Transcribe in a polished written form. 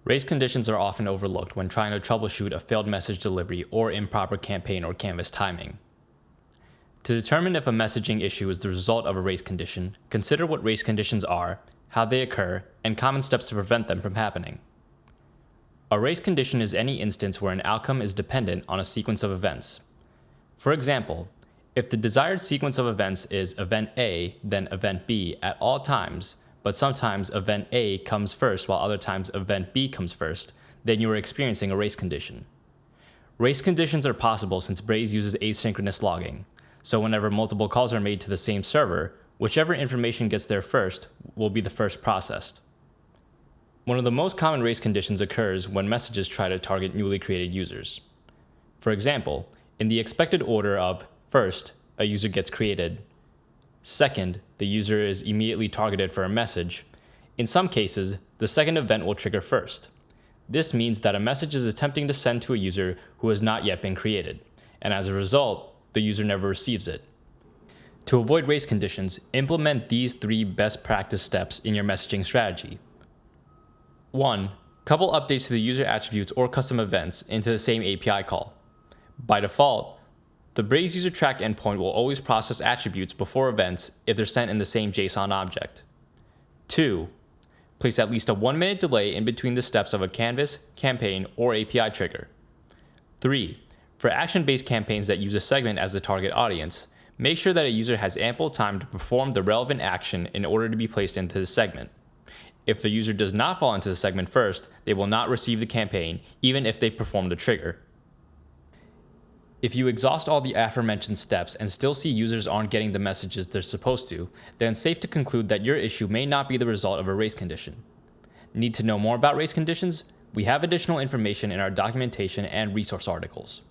Race conditions are often overlooked when trying to troubleshoot a failed message delivery or improper campaign or canvas timing. To determine if a messaging issue is the result of a race condition, consider what race conditions are, how they occur, and common steps to prevent them from happening. A race condition is any instance where an outcome is dependent on a sequence of events. For example, if the desired sequence of events is event A, then event B at all times, but sometimes event A comes first while other times event B comes first, then you are experiencing a race condition. Race conditions are possible since Braze uses asynchronous logging, so whenever multiple calls are made to the same server, whichever information gets there first will be the first processed. One of the most common race conditions occurs when messages try to target newly created users. For example, in the expected order of first, a user gets created, second, the user is immediately targeted for a message. In some cases, the second event will trigger first. This means that a message is attempting to send to a user who has not yet been created, and as a result, the user never receives it. To avoid race conditions, implement these 3 best practice steps in your messaging strategy. 1. Couple updates to the user attributes or custom events into the same API call. By default, the Braze user track endpoint will always process attributes before events if they're sent in the same JSON object. 2. Place at least a 1-minute delay in between the steps of a canvas, campaign, or API trigger. 3. For action-based campaigns that use a segment as the target audience, make sure that a user has ample time to perform the relevant action in order to be placed into the segment. If the user does not fall into the segment first, they will not receive the campaign, even if they perform the trigger. If you exhaust all the aforementioned steps and still see users aren't getting the messages they're supposed to, then it's safe to conclude that your issue may not be the result of a race condition. Need to know more about race conditions? We have additional information in our documentation and resource articles.